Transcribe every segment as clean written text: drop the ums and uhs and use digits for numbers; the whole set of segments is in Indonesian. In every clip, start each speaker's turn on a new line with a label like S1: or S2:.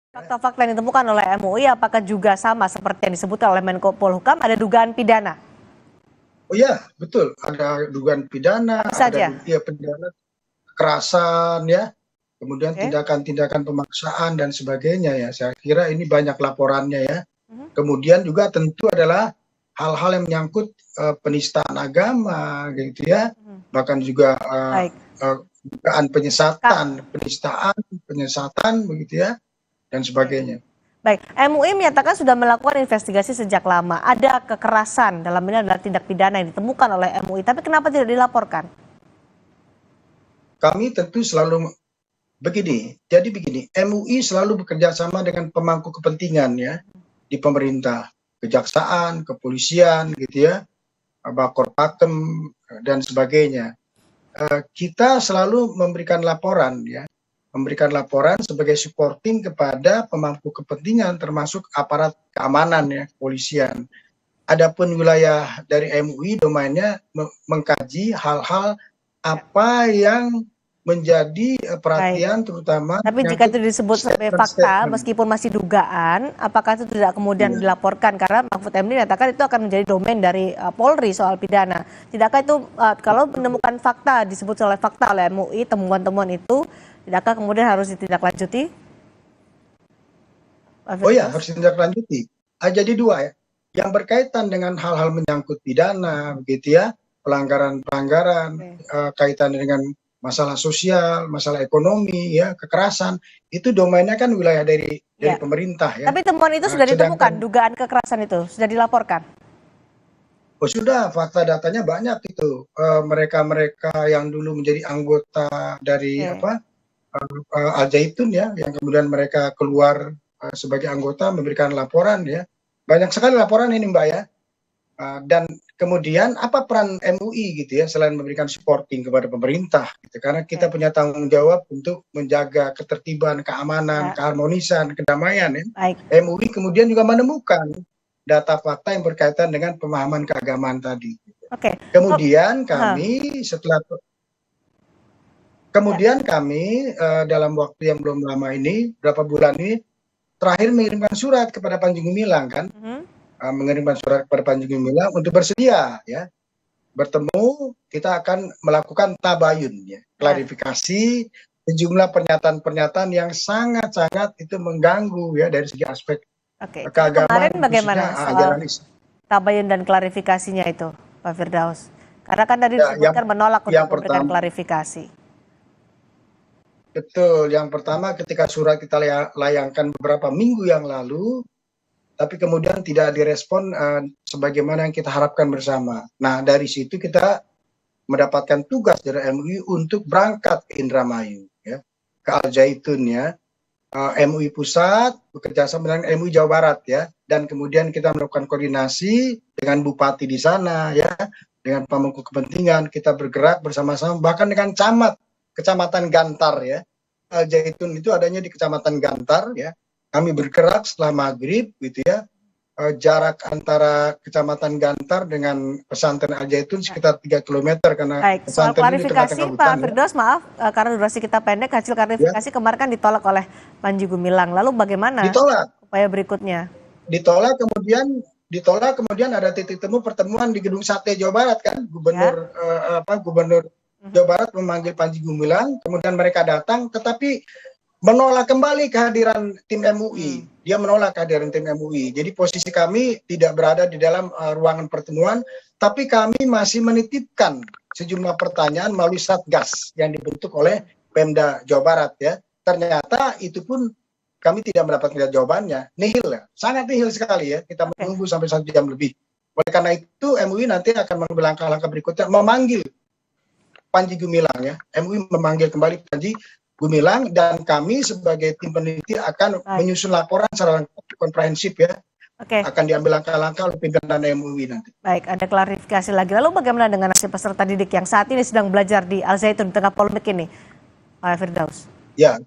S1: Fakta-fakta yang ditemukan oleh MUI apakah juga sama seperti yang disebutkan oleh Menko Polhukam, ada dugaan pidana?
S2: Oh ya, betul. Ada dugaan pidana,
S1: Apa
S2: ada
S1: saja?
S2: pidana kekerasan ya, kemudian
S1: Oke.
S2: tindakan-tindakan pemaksaan dan sebagainya ya. Saya kira ini banyak laporannya ya.
S1: Mhm.
S2: Kemudian juga tentu adalah hal-hal yang menyangkut penistaan agama gitu ya.
S1: Mhm.
S2: Bahkan juga
S1: Baik.
S2: dugaan
S1: Kak,
S2: penistaan, penyesatan begitu ya dan
S1: oke.
S2: sebagainya.
S1: Baik, MUI menyatakan sudah melakukan investigasi sejak lama. Ada kekerasan, dalam ini adalah tindak pidana yang ditemukan oleh MUI, tapi kenapa tidak dilaporkan?
S2: Kami tentu selalu begini, MUI selalu bekerja sama dengan pemangku kepentingan ya di pemerintah, kejaksaan, kepolisian gitu ya, Bakor Pakem dan sebagainya. Kita selalu memberikan laporan sebagai supporting kepada pemangku kepentingan termasuk aparat keamanan ya, kepolisian. Adapun wilayah dari MUI domainnya mengkaji hal-hal apa yang menjadi
S1: Baik.
S2: perhatian terutama
S1: Tapi jika
S2: menyangkut
S1: itu disebut sebagai fakta,
S2: statement-statement.
S1: meskipun masih dugaan, apakah itu tidak kemudian
S2: Ya.
S1: dilaporkan? Karena Mahfud MD menyatakan itu akan menjadi domain dari Polri soal pidana. Tidakkah itu kalau menemukan fakta, disebut oleh fakta oleh MUI, temuan-temuan itu, tidakkah kemudian harus ditindaklanjuti? Pak
S2: Oh ya,
S1: Firdaus?
S2: harus ditindaklanjuti. Jadi dua ya, yang berkaitan dengan hal-hal menyangkut pidana, begitu ya, pelanggaran-pelanggaran
S1: Oke.
S2: kaitan dengan masalah sosial, masalah ekonomi, ya, kekerasan, itu domainnya kan wilayah dari
S1: Ya.
S2: pemerintah ya.
S1: Tapi temuan itu sudah ditemukan,
S2: Sedangkan
S1: dugaan kekerasan itu sudah dilaporkan.
S2: sudah fakta datanya banyak itu. Mereka-mereka yang dulu menjadi anggota dari
S1: Oke.
S2: Al Zaitun ya, yang kemudian mereka keluar sebagai anggota memberikan laporan ya. Banyak sekali laporan ini Mbak ya. Dan kemudian apa peran MUI gitu ya selain memberikan supporting kepada pemerintah gitu, karena kita
S1: Oke.
S2: punya tanggung jawab untuk menjaga ketertiban, keamanan,
S1: Ya.
S2: keharmonisan, kedamaian ya.
S1: Baik.
S2: MUI kemudian juga menemukan data fakta yang berkaitan dengan pemahaman keagamaan tadi.
S1: Oke.
S2: Kemudian
S1: Hah. Ya.
S2: kami dalam waktu yang belum lama ini, berapa bulan ini, terakhir mengirimkan surat kepada Panji Gumilang kan,
S1: Mhm.
S2: mengirimkan surat kepada Panji Gumilang untuk bersedia ya bertemu, kita akan melakukan tabayun ya,
S1: Ya.
S2: klarifikasi sejumlah pernyataan-pernyataan yang sangat-sangat itu mengganggu ya dari segi aspek
S1: Oke. Kalau kemarin
S2: keagamaan
S1: bagaimana
S2: khususnya
S1: soal
S2: ajaran Islam.
S1: tabayun dan klarifikasinya itu, Pak Firdaus? Karena kan tadi
S2: Ya,
S1: disebutkan menolak untuk
S2: yang
S1: memberikan
S2: pertama
S1: klarifikasi.
S2: betul, yang pertama ketika surat kita layangkan beberapa minggu yang lalu, tapi kemudian tidak direspon sebagaimana yang kita harapkan bersama. Nah, dari situ kita mendapatkan tugas dari MUI untuk berangkat ke Indramayu, ya, ke Al Zaitun ya. MUI Pusat bekerja sama dengan MUI Jawa Barat ya, dan kemudian kita melakukan koordinasi dengan bupati di sana ya, dengan pemangku kepentingan, kita bergerak bersama-sama bahkan dengan kecamatan Gantar ya. Al Zaitun itu adanya di kecamatan Gantar ya. Kami bergerak setelah maghrib gitu ya. Jarak antara kecamatan Gantar dengan pesantren Al Zaitun sekitar 3 kilometer karena
S1: Baik, soal
S2: pesantren ini di tengah-tengah
S1: klarifikasi
S2: hutan
S1: Pak
S2: ya.
S1: Firdaus, maaf karena durasi kita pendek, hasil
S2: Ya,
S1: klarifikasi kemarin kan ditolak oleh Panji Gumilang. Lalu bagaimana
S2: ditolak.
S1: upaya berikutnya?
S2: Ditolak kemudian ada titik temu pertemuan di Gedung Sate Jawa Barat kan,
S1: Ya.
S2: Gubernur Jawa Barat memanggil Panji Gumilang, kemudian mereka datang tetapi menolak kembali kehadiran tim MUI. Dia menolak kehadiran tim MUI. Jadi posisi kami tidak berada di dalam ruangan pertemuan, tapi kami masih menitipkan sejumlah pertanyaan melalui Satgas yang dibentuk oleh Pemda Jawa Barat ya. Ternyata itu pun kami tidak mendapatkan jawabannya. Nihil ya, sangat nihil sekali ya. Kita
S1: Oke.
S2: menunggu sampai 1 jam lebih. Oleh karena itu MUI nanti akan mengambil langkah-langkah berikutnya, memanggil Panji Gumilang ya. MUI memanggil kembali Panji Gumilang dan kami sebagai tim peneliti akan
S1: Baik.
S2: menyusun laporan secara komprehensif ya.
S1: Oke.
S2: Akan diambil langkah-langkah oleh pimpinan MUI nanti.
S1: Baik, ada klarifikasi lagi. Lalu bagaimana dengan nasib peserta didik yang saat ini sedang belajar di Al Zaitun di tengah polemik ini, Pak Firdaus?
S2: Ya,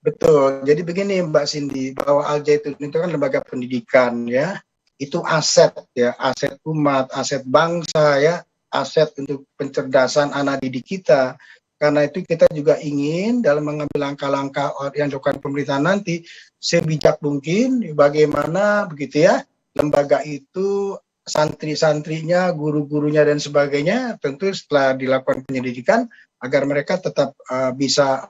S2: betul. Jadi begini Mbak Cindy, bahwa Al Zaitun itu kan lembaga pendidikan ya. Itu aset ya, aset umat, aset bangsa ya, aset untuk pencerdasan anak didik kita. Karena itu kita juga ingin dalam mengambil langkah-langkah yang dilakukan pemerintah nanti sebijak mungkin bagaimana begitu ya lembaga itu santri-santrinya, guru-gurunya dan sebagainya tentu setelah dilakukan penyelidikan agar mereka tetap bisa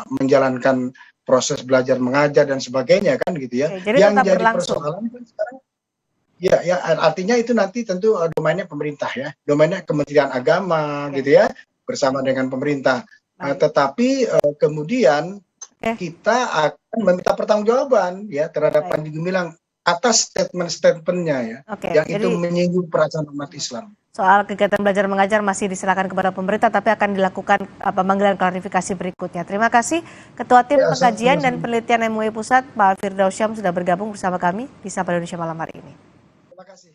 S2: menjalankan proses belajar mengajar dan sebagainya kan gitu ya.
S1: Oke, jadi
S2: Yang
S1: tetap
S2: jadi
S1: berlangsung.
S2: persoalan kan sekarang ya artinya itu nanti tentu domainnya pemerintah ya, domainnya Kementerian Agama
S1: Oke,
S2: gitu ya bersama dengan pemerintah.
S1: baik.
S2: Tetapi kemudian
S1: Oke,
S2: kita akan meminta pertanggungjawaban ya terhadap
S1: baik.
S2: Panji Gumilang atas statement-statementnya ya,
S1: Oke,
S2: yang itu
S1: jadi
S2: menyinggung perasaan umat Islam.
S1: soal kegiatan belajar mengajar masih diserahkan kepada pemerintah, tapi akan dilakukan pemanggilan klarifikasi berikutnya. Terima kasih Ketua Tim
S2: Ya,
S1: Pengkajian dan
S2: sama-sama.
S1: Penelitian MUI Pusat, Pak Firdaus Syam sudah bergabung bersama kami di Sapa Indonesia malam hari ini.
S2: Terima kasih.